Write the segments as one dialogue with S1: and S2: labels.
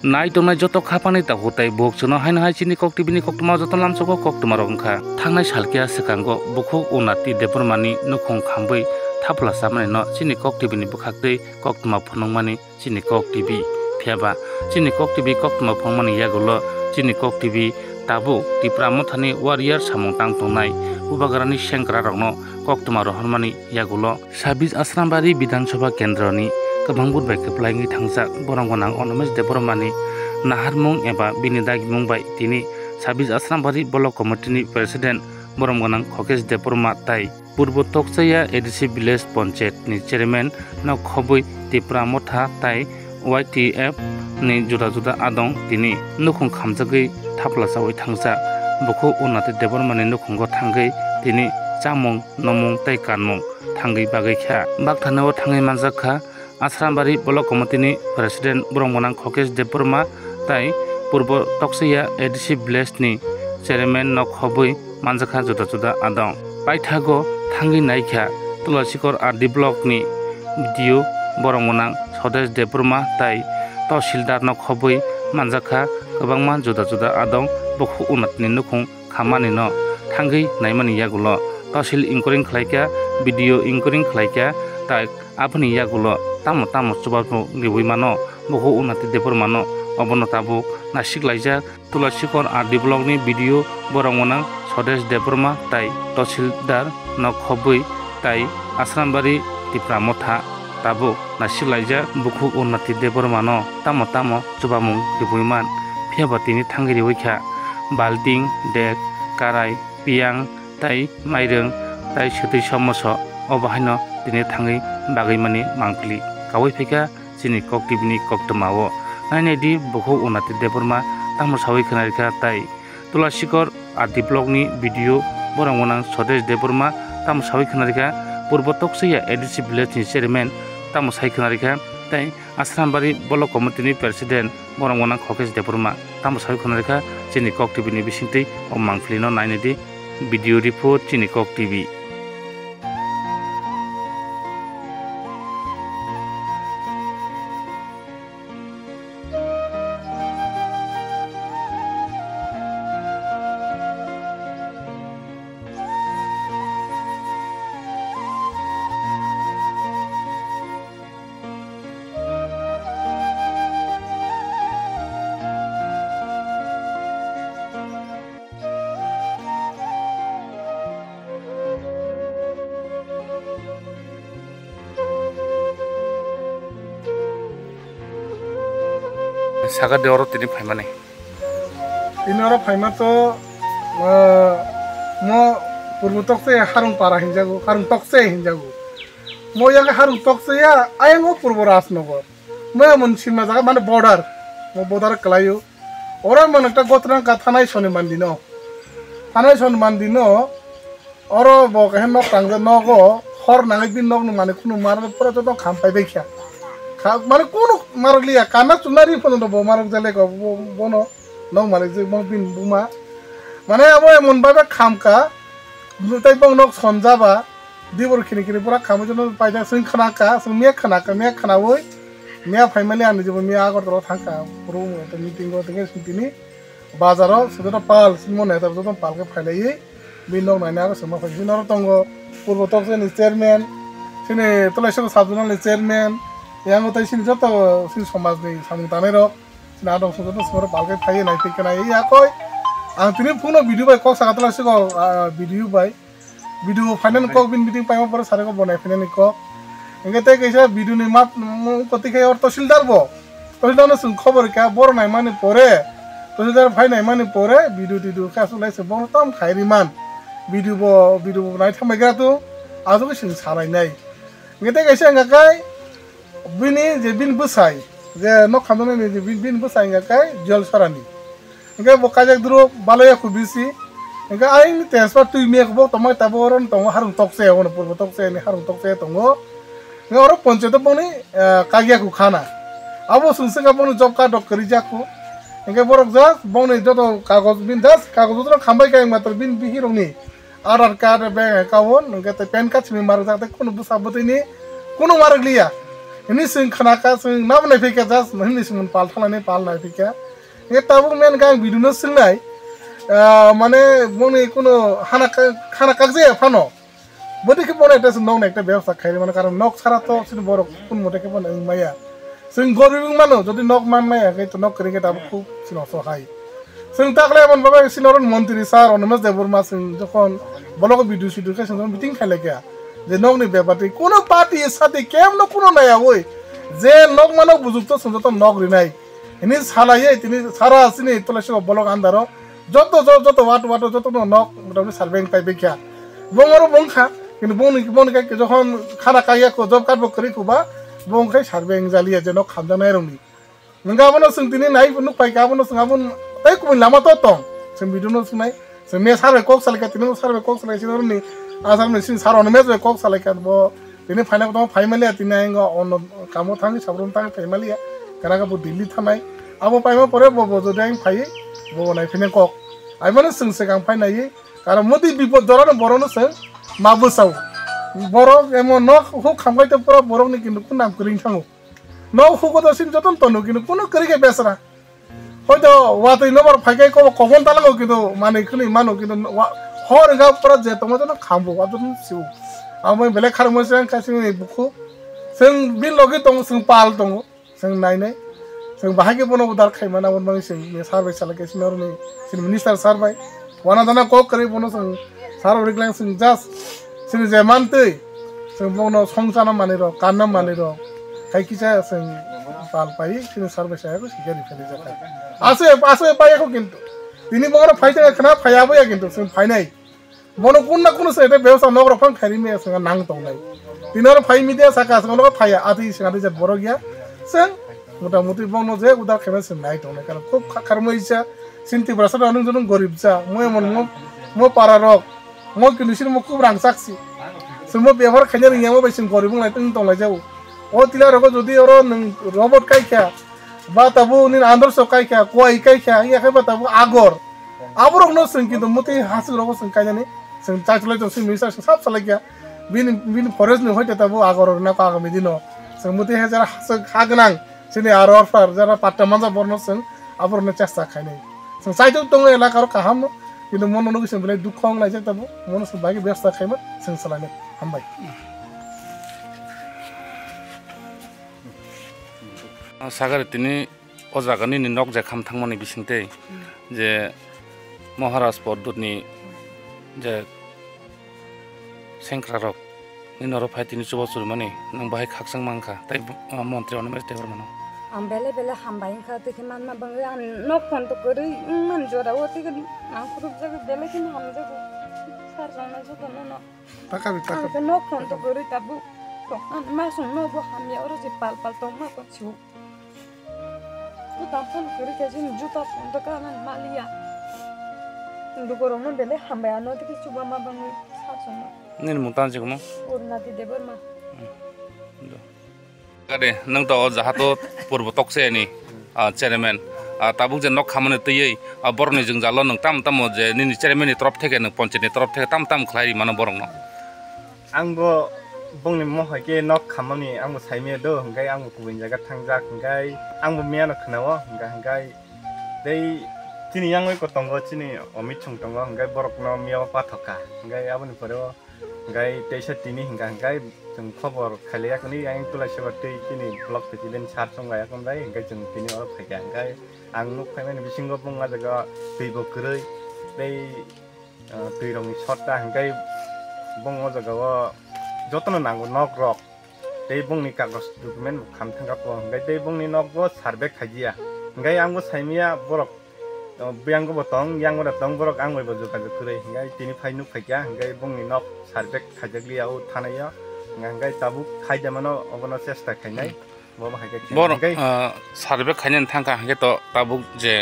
S1: nai tongnai joto khapani tago tai bok chono haina hai chini kok tibini kok tuma joto lamsoko kok tuma rongkha thangnai salkia sekango bukhuk unati depormani nukhong khambui thapla samani no chini kok tibini bukhakdei kok tuma phonongmani chini kok tibi pheba chini kok tibi kok tuma phongmani yagulo chini kok tibi tabu tipra mothani warrior samung tang tongnai ubagarani sengkra rokno kok tuma rohormani yagulo 26 Asrambari Bidhansabha Kendroni kabangbuр bai keplangi thangjak boronggonang onomes depormani naharmung eba binidagi mungbai tini 26 Asrambari Block Committee ni President boronggonang Khokes Deporma tai Purbo Tokchaya ADC Village Panchayat ni Chairman no khobui tipra motha tai YTF ni juda juda adong tini nukhung khamjagui thapla chawai thangja buku unati depormani nukhungo thangai tini chamung nomung tai kanmung thangai bagai kha bakthanao thangai manjakha Asrambari Block Committee ni President boronggonang Khokes Deporma tai Purbo Tokchaya ADC Village ni Chairman no khobui manjakha juda juda adong paithago thangai naikha Tulasikor RD Block ni video boronggonang Khokes Deporma tai Tahsildar no khobui manjakha kwbangma juda juda adong buku unatni nukhung khamani no thangai naimani yagulo tahsil inquiring khlaika video inquiring khlaika tai apni yagulo tamo tamo chubabu ribui mano buku unati deporma no obono tabu nasik laija Tulasikor RD Block ni video boronggonang Khokes Deporma tai Tahsildar no khobui tai Asrambari tipra motha tabu nasik laija buku unati deporma no tamo tamo chubamung ribuiman phiabatini thangai ribuikha balting dek karai piang tai maireng tai sutui somoso obahaino tini thangai bagaimani mangpili kawai phika chini kok tibini kok tmao nainedi buku unati deporma tamo sawai khanarikha tai Tulasikor RD Block ni video boronggonang Khokes Deporma tamo sawai khanarikha Purbo Tokchaya ADC Village ni Chairman tamo sai khanarikha tai Asrambari Block Committee ni President boronggonang Khokes Deporma tamo sawai khanarikha chini kok tibini bisingtei o mangpili no nainedi video report chini kok TV saga de oro tini phaimani
S2: ini oro phaima to mo Purbo Tokchaya harung para hinjago harung Tokchaya hinjago mo yaga harung Tokchaya ayango Purbo Rajnagar mo mon sima jaga mane border mo border kalayo ora mon ekta gotna ka thanai soni mandino oro bo kahen nok tangja nogo hor nangai bin nok mane kunu mar pura to khampai bekha মানে কোন মারলিয়া কানা চুনারি পর্যন্ত মারক জালে বনো নং মানে যে বিন বুমা মানে আবো এমন ভাবে খামকা তাই বং নক সনজাবা দিবর খিনি খিনি পুরা খামো জন্য পাইদা সিং খানাকা সিং মিয়া খানাবই মিয়া ফাইমালি আনি যাব মিয়া আগরতলা থাকা পুরো একটা মিটিং গো থেকে সিটিনি বাজারও সেটা পাল সিমন এটা যত পালকে ফাইলাই বিন নক নাইনা আগো সমা ফাইছি নর তঙ্গ পূর্ব তকসেনি চেয়ারম্যান সিনে Tulasikor subzonal chairman yang utai sini joto sini somas ni samung tanero sini adong so joto semua palke thai nai thik kana iya koi ang tini puno video bai kok sangat Tulasikor video bai video final kok bin meeting pai ma par sare ko bonai final kok engete kaisa video ni map koti kai or Tahsildar no sung khobor ka bor nai mani pore Tahsildar phai nai mani pore video ka sulai se bon tam khairi man video nai thamai ga tu ajo ke sing sarai nai engete kaisa ngakai bini je bin busai je nok khamdone ni je bin busai ngakai jol sarani enga bokajak duro baloya kubisi enga aing transfer tu me ko tomai taboron tongo harung Tokchaya ono Purbo Tokchaya ni harung Tokchaya tongo enga oro panchayat boni kagya ku khana abo sungsenga boni job card dok kari jaku enga borok jas boni joto kagoj bin das kagoj duro khambai kai matr bin bihirong ni Aadhaar card bank account enga te pan card mi mar jakte kono busa botini kono marag liya ini sing khanaka sing na bnai phika jas ini sing pal thalane pal nai phika e tabu men gang biduno sing nai মানে মনে কোনো খানা কাগজে Fanon বদিকে বনে এটা knock একটা ব্যবস্থা খাইলে মানে কারণ নক ছাড়া তো সিন বড় কোন মতেকে বনে মাইয়া जों गरीब मानो যদি নক মান মাইয়া কে তো নক করিকে তাবো খুব সিন অসহায় जों তাকলে এমন ভাবে সিনরন মন্ত্রী স্যার অনুমেশ দেববর্মা जों যখন বলক বিদ্যুৎ সিদ্যুৎ जों মিটিং খাইলে গিয়া যে নকনি ব্যাপারটি কোন পার্টির সাথে কেমন কোন নাই ওই যে নক মানো বুঝুক্ত সুন্দর নক রিনাই ইনি সালাইয়ে তিনি সারা আসিনি তোলাসে বলক আন্দারো যত ওয়াট যত নক মোটামুটি সার্ভেইং পাইবে কিয়া বংরো বংখা কিন্তু বংনিকে যখন খানা কাইয়া কো জব কাটবো করি কুবা বংখাই সার্ভেইং জালিয়া যে নক খামজানাই রংনি नंगाबोनो जों दिनै नाय नुक पाइ गाबोनो जों गाबोन बै कुमिन लामा तो दं जों बिदिनो सुनाय जों ने सारवे कक सालायका तिनो सारवे कक सालायसि नरनि आसाम मेसिन सारनो मेज कक सालायका बो दिनै फाइनाल दं फाइमालिया दिनै आंग अन कामो थाङि साब्रम थाङि फाइमालिया कारागा बो दिल्ली थानाय आबो पाइमा परे बो जदि आं फाइ बो नाय फिने कक आइमानो जों सेगां फाइनायै कारण मोदि बिपद जरानो बरनो जों माबोसाव बर एमो न हु खामबाय तो पुरा बरनि किन्तु कुन नाम करिं थाङो न हुको तो सिन जतन तनु किन्तु कुन करिके बेसरा হয়তো ওয়াতে নম্বর ফাইকাই কখন তালাগো কিন্তু মানে খুনি মানো কিন্তু হর গা পুরা যে তোমার জন্য খামবো আদন সিউ আমি বেলে খারমো जों কাসিং বুকু जों बिन लगे दं जों पाल दं जों नायनाय जों बाहागे बनो उदार खायमाना उन माने जों सारबाय सालाके सिनरनि सिन मिनिस्टार सारबाय वाना दाना क करि बनो जों सार रिग्लां जों जास्ट जों जे मानतै जों बनो संसाना माने र कानना माने र खायकिसा जों पाल पाइ सिन सारबाय सायाको सिगारि फेले जाता आसे पायाको किन्तु दिनै बङर फाइते खना फायाबो या किन्तु जों फाइनाय बनो कुन ना कुन सेटे व्यवसाय नगर फं खारिमे जों नांग दंनाय दिनर फाइ मिडिया साका जों फाया आदि सिगारि जे बर गया जों मोटामुटी बनो जे उदार खेमे जों नाय दंनाय कारण खूब खारमैसा सिन्ति ब्रासा नों जों गरीब जा मो पारा रक मो किनिसिन मो खूब रां साक्षी जों मो बेवहार खायनो रियामो बायसिन गरीब बुंनाय दंलाय जाव ओ तिला रगो जदि अरो नों रबट कायखा बा ताबु नि आदर्श कायखा कोइ कायखा याखै बा ताबु आगर आबरक न जों किन्तु मते हासु रगो जों कायनानै जों चाचलाय जों मिनिस्टार साब सालायखा बिन फरेस्ट नि होयते ताबु आगर ना का आगामी दिनो जों मते हाजार हासु खागनां जोंनि आरफार जारा पाट्टा मानजा बरनो जों आबरनो चेष्टा खायनाय जों साइतो दङ एलाकार काहाम किन्तु मन न गोसोम बेले दुखं लायजा ताबु मन जों बागि व्यवस्था खायमोन जों सालायनो हामबाय
S1: सागार तिनी अजागानि नक जे खाम थांमानि बिसिंते जे महाराज पद्धतनि जे सेंख्रारक निनर फाइतिनि सुबसुर माने नों बाहाय खाकसां मांखा ताइ मन्त्रियावनो मेस देवर मानो
S3: आं बेले हामबाय खा तेखे मान मा बंग आं नक फन तो करै मन जोरा ओते आं खुरुब जग बेले किन हम जग सार जाना जो दनो न
S2: ताका
S3: आं नक फन तो करै ताबु तो मा सं न बो हामिया ओरो जे पाल तो मा को छु तो तापन करै के जिन जुता फन तो काना मालिया दुगोरनो बेले हामबाय न तेखे सुबा मा बंग सार जाना
S1: निन मुतान जगमो
S3: उरनाति देबर मा
S1: गादे नों तो जाहातो पूर्व टकसेनि चेयरमैन ताबुक जे नक खामने तयै बरनि जों जालो नों ताम जे निनि चेयरमैननि तरफ थेके नों पञ्चायतनि तरफ थेके ताम खलाय मानो बरंनो
S4: आंबो बंनि महके नक खामनि आंबो साइमे दो हंगाय आंबो गुबुन जायगा थांजा हंगाय आंबो मियानो खोनावो हंगाय दै तिनि आंबो कतंगो तिनि अमित संतंगो हंगाय बरकनो मियाव पाथका हंगाय आबनि परेव हंगाय तेइसा तिनि हंगाय जों खबर खालियाखै आं तुलासेबाटै तिनि ब्लक प्रेसिडेन्ट सार संगायाखै हंगाय जों तिनि अर फैगा हंगाय आं नुखायमाने बिसिंगो बुंगा जागा दैबो गरै दै दैरंनि सट्टा हंगाय बुङो जागा जतन नांगौ नक रक दै बुंनि कागज डकुमेन्ट खाम थांगापो हंगाय दै बुंनि नकबो सार्भे खाजिया हंगाय आंबो साइमिया बरक बेंगो बतं यांगो दतं बरक आंबो जगाजग करै हंगाय तिनि फाइनु फैगा हंगाय बुंनि नक सार्भे खाजग्लियाव थानाया हंगाय ताबु खायजामानो अबनो चेष्टा खायनाय बबा हायगे
S1: बर सार्भे खायनाय थांका हंगे तो ताबु जे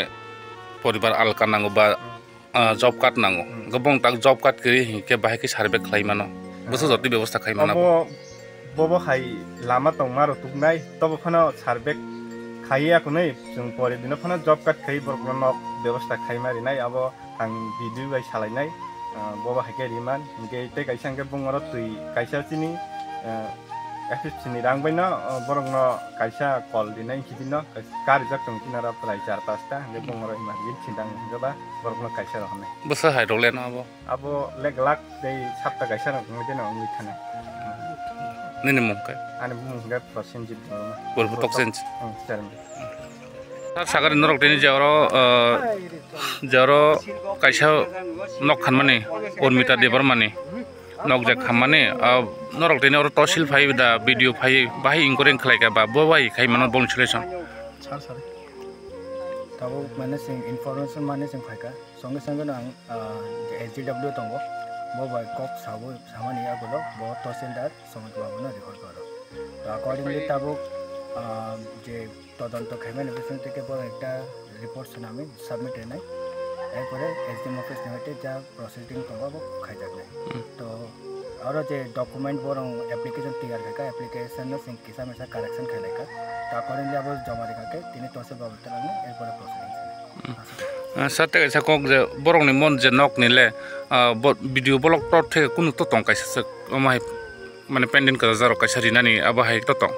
S1: परिबार आलका नांगौ बा जब कार्ड नांगौ गोबां ताक जब कार्ड करि हिके बाहायके सार्भे खायमानो बसो जति व्यवस्था खायमानो
S4: बबो हाय लामा दं मारो तुगनाय तब फनो सार्भे खाययाखौ नै जों परे दिन फनो जब कार्ड खाय बरकनो व्यवस्था खायमारिनाय अब आं भिडिअ बाय सालायनाय बबा हायगे रिमान हिके ते कायसांगे बुङरो तुइ कायसासिनि FFC ni rang baino borong no kaisa call dinai kibino kar jak tong kinara prai 4-5 nge bongro imagi chindang joba borong no kaisa ro hane
S1: bosa hai role no
S4: abo leg lak dei 7ta kaisa ro ngide no ngi thane
S1: nene mong kai
S4: ani bung ga percentage do
S1: bor botok sense
S4: serum
S1: sar sagar norok teni jaro kaisa nok khanmani ormita debar mani nok jak khamane norok teni oro tosil phai da video phai bahai ingkoreng khlai ka ba bai khai manon bon selection
S5: sar tabo mane sing information mane sing phaika songe songe nang SGW tongo bo bai kok sabo samani agulo bo তহসিলদার সময় বাবু না record করো তো accordingly tabo যে তদন্ত খাইমেন office থেকে বড় একটা report tsunami submit নাই এরপরে এসডিএম অফিস নেমেটে যা প্রসেসিং তঙ্গো খাই যাবে তো और जे डॉक्यूमेंट बोर एप्लीकेशन तैयार करके एप्लीकेशन में सिंह किसा में करेक्शन खेलेगा तो अकॉर्डिंगली अब जमा देगा के तिने तो से बाबत लागने एरपर processing
S1: sate kaisa kok je borong ni mon je nok ni le video blog tot the kunu to tong kaisa amai mane pending ka zaro kaisa rinani aba hai to tong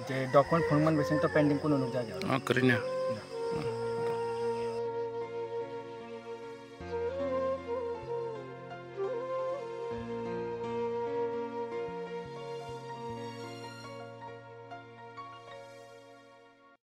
S5: J document Forman basin तो pending कुनो नुक जा
S1: karinya